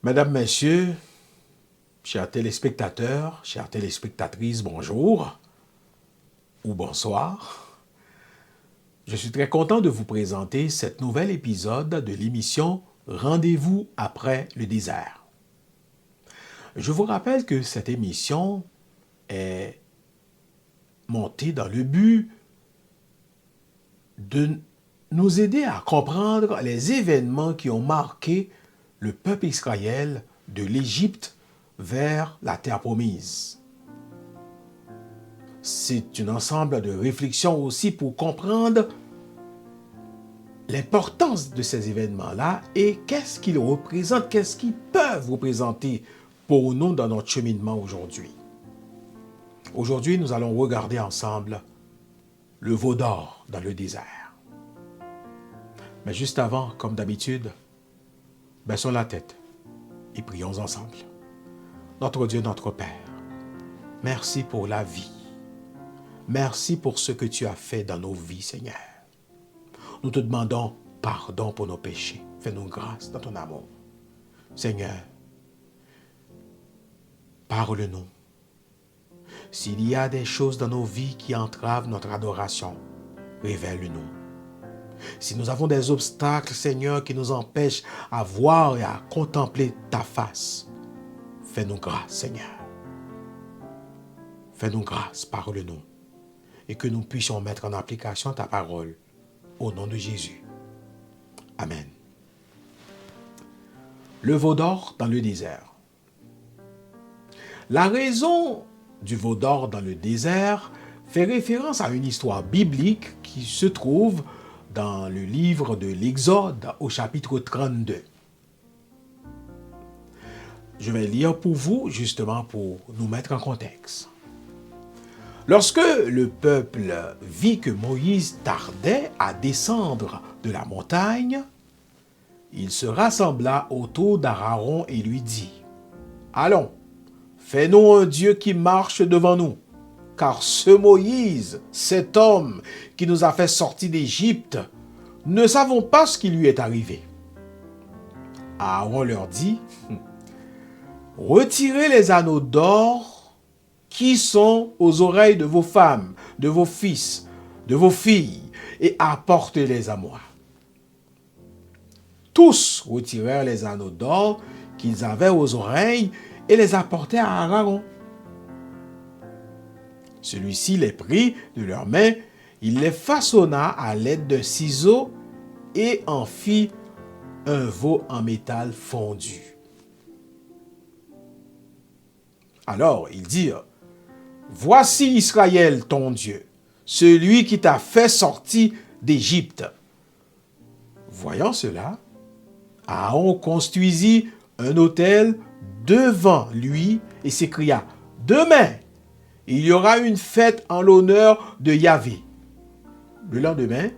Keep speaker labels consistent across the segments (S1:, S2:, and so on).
S1: Mesdames, Messieurs, chers téléspectateurs, chères téléspectatrices, bonjour ou bonsoir. Je suis très content de vous présenter cet nouvel épisode de l'émission Rendez-vous après le désert. Je vous rappelle que cette émission est montée dans le but de nous aider à comprendre les événements qui ont marqué le peuple Israël de l'Égypte vers la terre promise. C'est un ensemble de réflexions aussi pour comprendre l'importance de ces événements-là et qu'est-ce qu'ils représentent, qu'est-ce qu'ils peuvent représenter pour nous dans notre cheminement aujourd'hui. Aujourd'hui, nous allons regarder ensemble le veau d'or dans le désert. Mais juste avant, comme d'habitude, baissons la tête et prions ensemble. Notre Dieu, notre Père, merci pour la vie. Merci pour ce que tu as fait dans nos vies, Seigneur. Nous te demandons pardon pour nos péchés. Fais-nous grâce dans ton amour. Seigneur, parle-nous. S'il y a des choses dans nos vies qui entravent notre adoration, révèle-nous. Si nous avons des obstacles, Seigneur, qui nous empêchent à voir et à contempler ta face, fais-nous grâce, Seigneur. Fais-nous grâce, parle-nous, et que nous puissions mettre en application ta parole, au nom de Jésus. Amen. Le veau d'or dans le désert. La raison du veau d'or dans le désert fait référence à une histoire biblique qui se trouve dans le livre de l'Exode au chapitre 32. Je vais lire pour vous, justement pour nous mettre en contexte. Lorsque le peuple vit que Moïse tardait à descendre de la montagne, il se rassembla autour d'Aaron et lui dit, « Allons, fais-nous un Dieu qui marche devant nous, car ce Moïse, cet homme qui nous a fait sortir d'Égypte, ne savons pas ce qui lui est arrivé. » Aaron leur dit, « Retirez les anneaux d'or qui sont aux oreilles de vos femmes, de vos fils, de vos filles, et apportez-les à moi. » Tous retirèrent les anneaux d'or qu'ils avaient aux oreilles et les apportèrent à Aaron. Celui-ci les prit de leurs mains, il les façonna à l'aide d'un ciseau et en fit un veau en métal fondu. Alors ils dirent, « Voici Israël ton Dieu, celui qui t'a fait sortir d'Égypte. » Voyant cela, Aaron construisit un autel devant lui et s'écria, « Demain, il y aura une fête en l'honneur de Yahvé. » Le lendemain,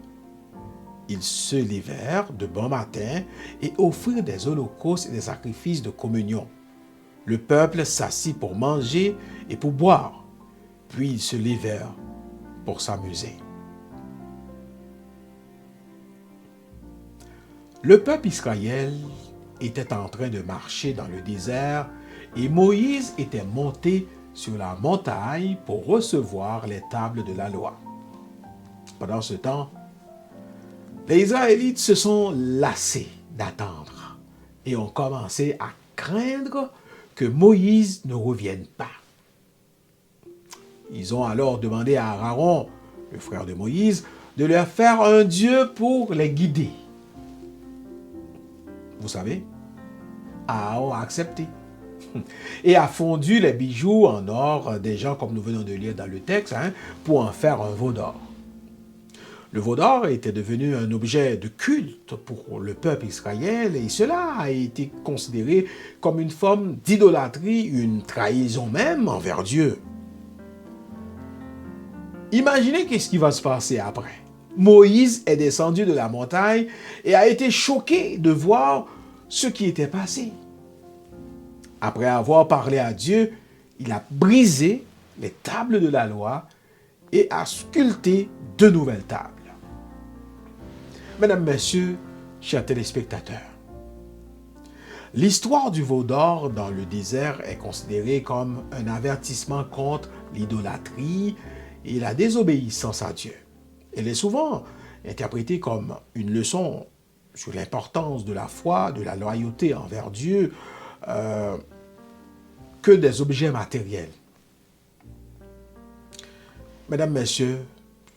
S1: ils se levèrent de bon matin et offrirent des holocaustes et des sacrifices de communion. Le peuple s'assit pour manger et pour boire, puis ils se levèrent pour s'amuser. Le peuple Israël était en train de marcher dans le désert et Moïse était monté sur la montagne pour recevoir les tables de la loi. Pendant ce temps, les Israélites se sont lassés d'attendre et ont commencé à craindre que Moïse ne revienne pas. Ils ont alors demandé à Aaron, le frère de Moïse, de leur faire un Dieu pour les guider. Vous savez, Aaron a accepté et a fondu les bijoux en or des gens, comme nous venons de lire dans le texte, pour en faire un veau d'or. Le veau d'or était devenu un objet de culte pour le peuple israélien et cela a été considéré comme une forme d'idolâtrie, une trahison même envers Dieu. Imaginez qu'est-ce qui va se passer après. Moïse est descendu de la montagne et a été choqué de voir ce qui était passé. Après avoir parlé à Dieu, il a brisé les tables de la loi et a sculpté de nouvelles tables. Mesdames, Messieurs, chers téléspectateurs, L'histoire du veau d'or dans le désert est considérée comme un avertissement contre l'idolâtrie et la désobéissance à Dieu. Elle est souvent interprétée comme une leçon sur l'importance de la foi, de la loyauté envers Dieu, que des objets matériels. Mesdames, Messieurs,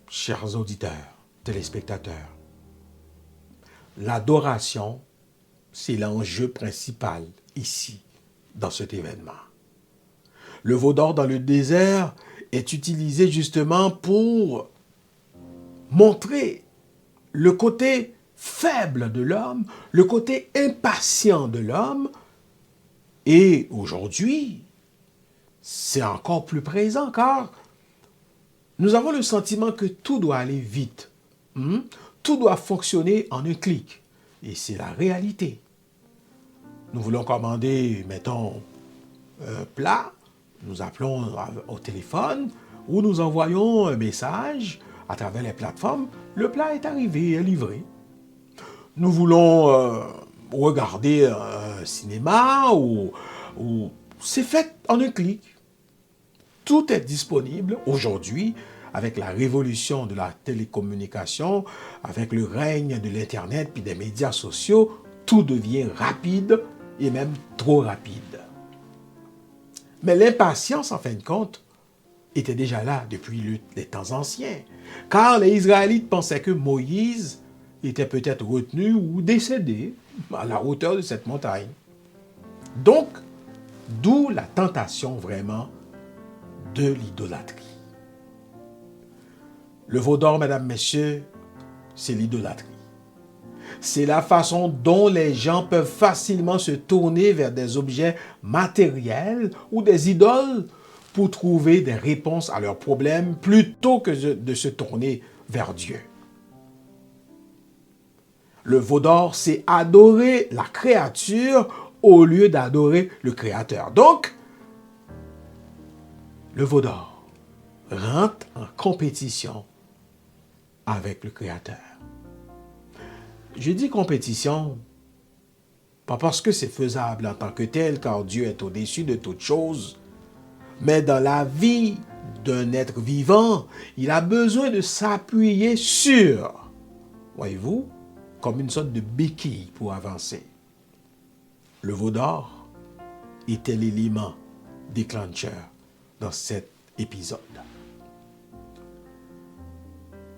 S1: chers auditeurs, téléspectateurs, l'adoration, c'est l'enjeu principal ici, dans cet événement. Le veau d'or dans le désert est utilisé justement pour montrer le côté faible de l'homme, le côté impatient de l'homme. Et aujourd'hui, c'est encore plus présent car nous avons le sentiment que tout doit aller vite. Tout doit fonctionner en un clic. Et c'est la réalité. Nous voulons commander, mettons, un plat. Nous appelons au téléphone ou nous envoyons un message à travers les plateformes. Le plat est arrivé, est livré. Nous voulons regarder un cinéma ou c'est fait en un clic. Tout est disponible aujourd'hui avec la révolution de la télécommunication, avec le règne de l'Internet puis des médias sociaux. Tout devient rapide et même trop rapide. Mais l'impatience, en fin de compte, était déjà là depuis les temps anciens. Car les Israélites pensaient que Moïse était peut-être retenu ou décédé à la hauteur de cette montagne. Donc, d'où la tentation vraiment de l'idolâtrie. Le veau d'or, mesdames, messieurs, c'est l'idolâtrie. C'est la façon dont les gens peuvent facilement se tourner vers des objets matériels ou des idoles pour trouver des réponses à leurs problèmes plutôt que de se tourner vers Dieu. Le veau d'or, c'est adorer la créature au lieu d'adorer le Créateur. Donc, le veau d'or rentre en compétition avec le Créateur. Je dis compétition, pas parce que c'est faisable en tant que tel, car Dieu est au-dessus de toute chose, mais dans la vie d'un être vivant, il a besoin de s'appuyer sur, voyez-vous, comme une sorte de béquille pour avancer. Le veau d'or était l'élément déclencheur dans cet épisode.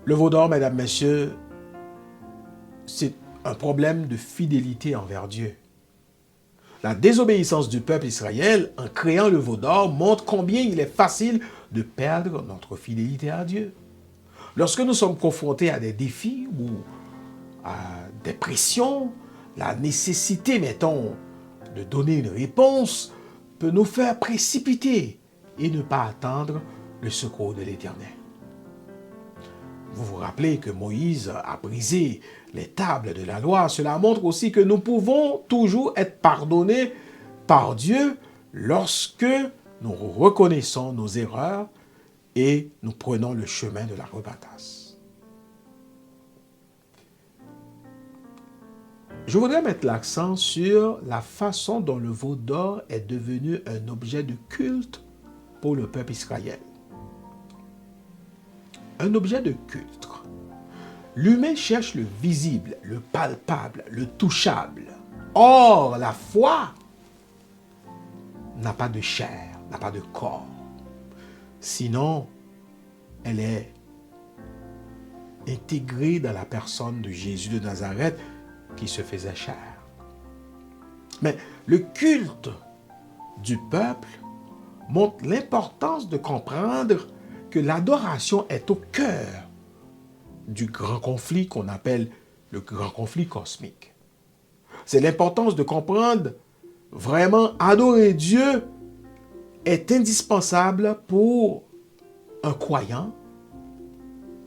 S1: Le veau d'or, mesdames, messieurs, c'est un problème de fidélité envers Dieu. La désobéissance du peuple Israël en créant le veau d'or montre combien il est facile de perdre notre fidélité à Dieu. Lorsque nous sommes confrontés à des défis ou à des pressions, la nécessité, mettons, de donner une réponse peut nous faire précipiter et ne pas attendre le secours de l'Éternel. Vous vous rappelez que Moïse a brisé les tables de la loi. Cela montre aussi que nous pouvons toujours être pardonnés par Dieu lorsque nous reconnaissons nos erreurs et nous prenons le chemin de la repentance. Je voudrais mettre l'accent sur la façon dont le veau d'or est devenu un objet de culte pour le peuple israélien. Un objet de culte. L'humain cherche le visible, le palpable, le touchable. Or, la foi n'a pas de chair, n'a pas de corps. Sinon, elle est intégrée dans la personne de Jésus de Nazareth qui se faisait chair. Mais le culte du peuple montre l'importance de comprendre que l'adoration est au cœur du grand conflit qu'on appelle le grand conflit cosmique. C'est l'importance de comprendre vraiment adorer Dieu est indispensable pour un croyant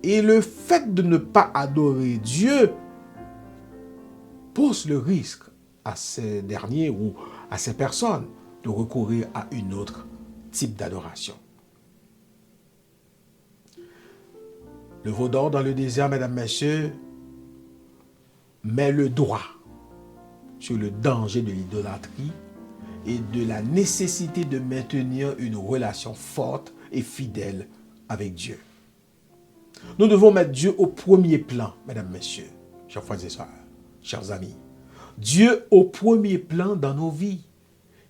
S1: et le fait de ne pas adorer Dieu pose le risque à ces derniers ou à ces personnes de recourir à une autre type d'adoration. Le veau d'or dans le désert, mesdames, messieurs, met le doigt sur le danger de l'idolâtrie et de la nécessité de maintenir une relation forte et fidèle avec Dieu. Nous devons mettre Dieu au premier plan, mesdames, messieurs, chers frères et sœurs, chers amis. Dieu au premier plan dans nos vies.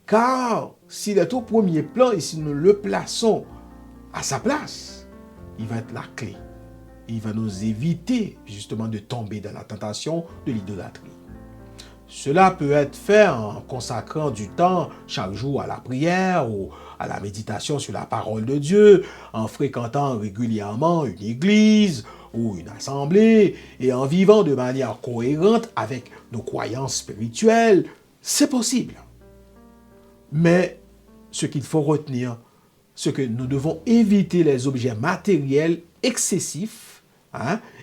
S1: Car s'il est au premier plan et si nous le plaçons à sa place, il va être la clé. Il va nous éviter justement de tomber dans la tentation de l'idolâtrie. Cela peut être fait en consacrant du temps chaque jour à la prière ou à la méditation sur la parole de Dieu, en fréquentant régulièrement une église ou une assemblée et en vivant de manière cohérente avec nos croyances spirituelles. C'est possible. Mais ce qu'il faut retenir, c'est que nous devons éviter les objets matériels excessifs,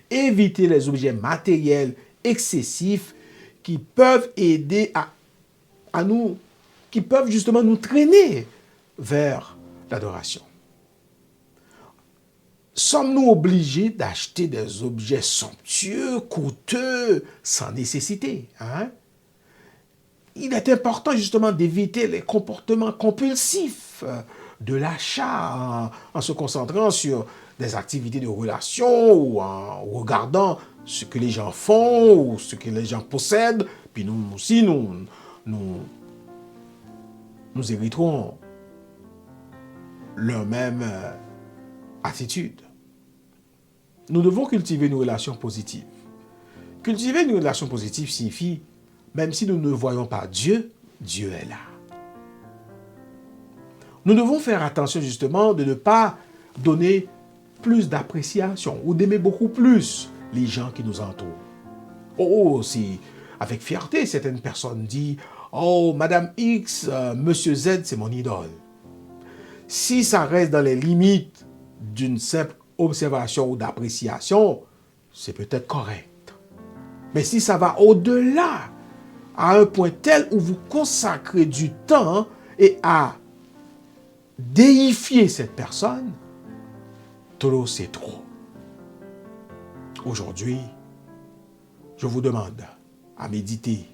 S1: éviter les objets matériels excessifs qui peuvent aider à nous, qui peuvent justement nous traîner vers l'adoration. Sommes-nous obligés d'acheter des objets somptueux, coûteux, sans nécessité? Il est important justement d'éviter les comportements compulsifs de l'achat en se concentrant sur des activités de relation ou en regardant ce que les gens font ou ce que les gens possèdent. Puis nous aussi, nous hériterons leur même attitude. Nous devons cultiver une relation positive. Cultiver une relation positive signifie, même si nous ne voyons pas Dieu, Dieu est là. Nous devons faire attention justement de ne pas donner plus d'appréciation ou d'aimer beaucoup plus les gens qui nous entourent. Oh, si avec fierté, certaines personnes disent « Oh, Madame X, Monsieur Z, c'est mon idole. » Si ça reste dans les limites d'une simple observation ou d'appréciation, c'est peut-être correct. Mais si ça va au-delà, à un point tel où vous consacrez du temps et à déifier cette personne, trop c'est trop. Aujourd'hui, je vous demande à méditer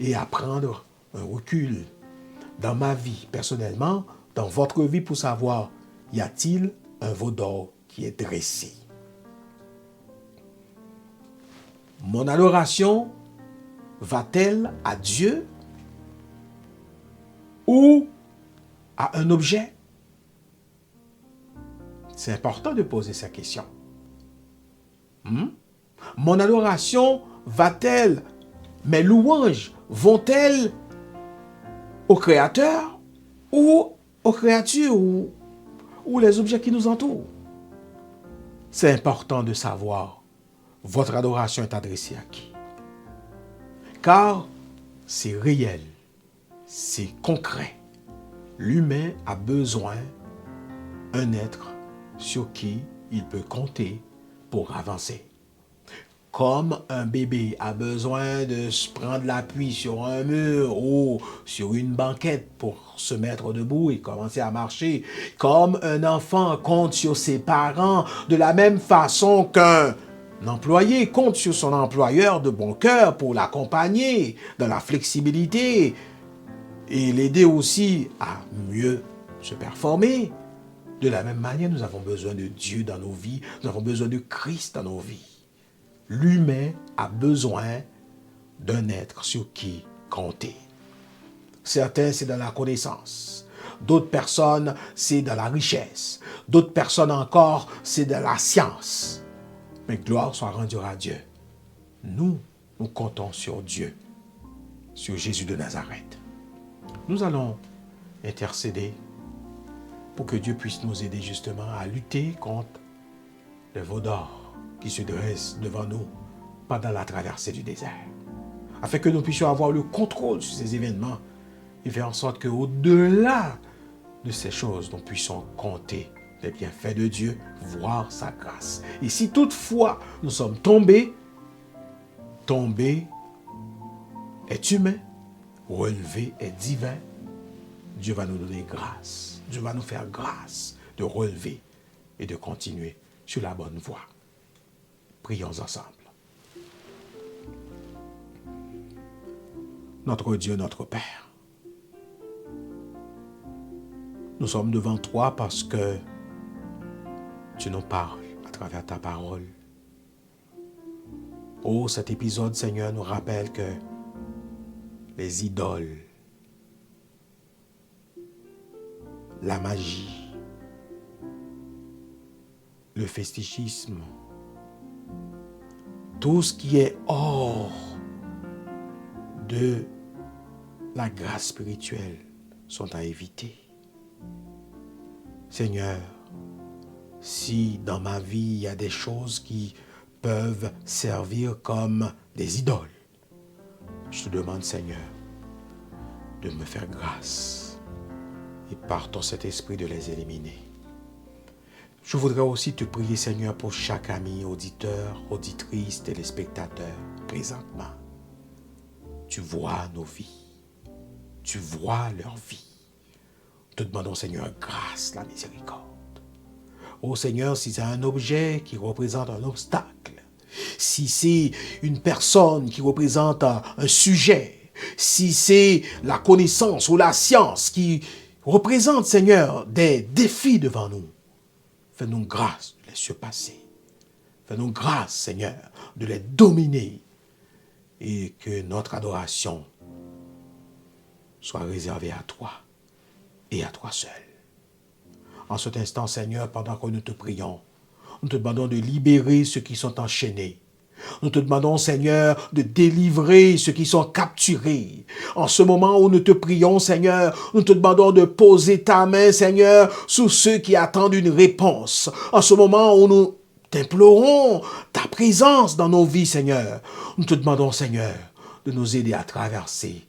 S1: et à prendre un recul dans ma vie personnellement, dans votre vie pour savoir, y a-t-il un veau d'or qui est dressé? Mon adoration va-t-elle à Dieu ou à un objet? C'est important de poser cette question. Mon adoration va-t-elle, mes louanges vont-elles au Créateur ou aux créatures ou les objets qui nous entourent? C'est important de savoir votre adoration est adressée à qui. Car c'est réel, c'est concret. L'humain a besoin d'un être sur qui il peut compter pour avancer. Comme un bébé a besoin de se prendre l'appui sur un mur ou sur une banquette pour se mettre debout et commencer à marcher, comme un enfant compte sur ses parents de la même façon qu'un employé compte sur son employeur de bon cœur pour l'accompagner dans la flexibilité et l'aider aussi à mieux se performer. De la même manière, nous avons besoin de Dieu dans nos vies, nous avons besoin de Christ dans nos vies. L'humain a besoin d'un être sur qui compter. Certains, c'est dans la connaissance. D'autres personnes, c'est dans la richesse. D'autres personnes encore, c'est dans la science. Mais gloire soit rendue à Dieu. Nous comptons sur Dieu, sur Jésus de Nazareth. Nous allons intercéder pour que Dieu puisse nous aider justement à lutter contre les veaux d'or qui se dressent devant nous pendant la traversée du désert, afin que nous puissions avoir le contrôle sur ces événements et faire en sorte qu'au-delà de ces choses, nous puissions compter les bienfaits de Dieu, voir sa grâce. Et si toutefois nous sommes tombés est humain, relevé est divin, Dieu va nous donner grâce. Dieu va nous faire grâce de relever et de continuer sur la bonne voie. Prions ensemble. notre Dieu, notre Père. Nous sommes devant toi parce que tu nous parles à travers ta parole. Oh, cet épisode, Seigneur, nous rappelle que les idoles, la magie, le festichisme, tout ce qui est hors de la grâce spirituelle sont à éviter. Seigneur, si dans ma vie il y a des choses qui peuvent servir comme des idoles, je te demande, Seigneur, de me faire grâce et par ton Saint-Esprit de les éliminer. Je voudrais aussi te prier, Seigneur, pour chaque ami, auditeur, auditrice, téléspectateur, présentement. Tu vois nos vies. Tu vois leur vie. Nous te demandons, Seigneur, grâce, la miséricorde. Oh Seigneur, si c'est un objet qui représente un obstacle, si c'est une personne qui représente un sujet, si c'est la connaissance ou la science qui représente, Seigneur, des défis devant nous, fais-nous grâce de les surpasser. Fais-nous grâce, Seigneur, de les dominer et que notre adoration soit réservée à toi et à toi seul. En cet instant, Seigneur, pendant que nous te prions, nous te demandons de libérer ceux qui sont enchaînés. Nous te demandons, Seigneur, de délivrer ceux qui sont capturés. En ce moment où nous te prions, Seigneur, nous te demandons de poser ta main, Seigneur, sur ceux qui attendent une réponse. En ce moment où nous t'implorons ta présence dans nos vies, Seigneur, nous te demandons, Seigneur, de nous aider à traverser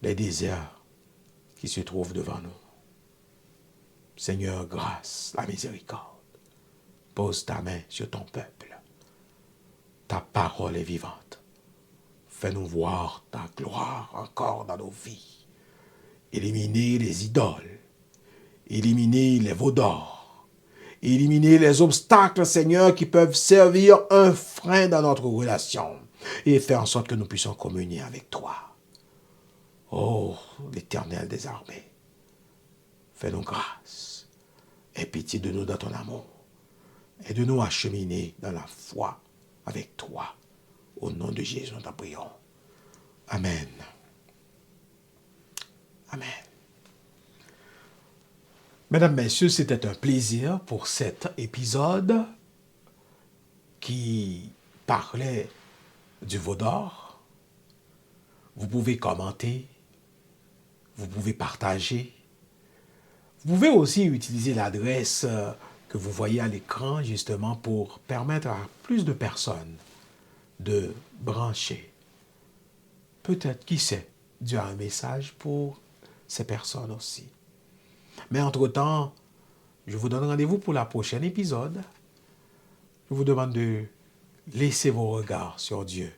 S1: les déserts qui se trouvent devant nous. Seigneur, grâce, la miséricorde. Pose ta main sur ton peuple. Ta parole est vivante. Fais-nous voir ta gloire encore dans nos vies. Éliminer les idoles. Éliminer les veaux d'or. Éliminer les obstacles, Seigneur, qui peuvent servir un frein dans notre relation. Et faire en sorte que nous puissions communier avec toi. Oh, l'Éternel des armées. Fais-nous grâce. Aie pitié de nous dans ton amour. Aide-nous à cheminer dans la foi avec toi. Au nom de Jésus, nous t'en prions. Amen. Amen. Mesdames, Messieurs, c'était un plaisir pour cet épisode qui parlait du veau d'or. Vous pouvez commenter, vous pouvez partager. Vous pouvez aussi utiliser l'adresse que vous voyez à l'écran justement pour permettre à plus de personnes de brancher. Peut-être, qui sait, Dieu a un message pour ces personnes aussi. Mais entre-temps, je vous donne rendez-vous pour le prochain épisode. Je vous demande de laisser vos regards sur Dieu.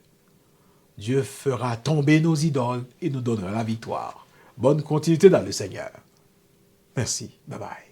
S1: Dieu fera tomber nos idoles et nous donnera la victoire. Bonne continuité dans le Seigneur. Merci. Bye bye.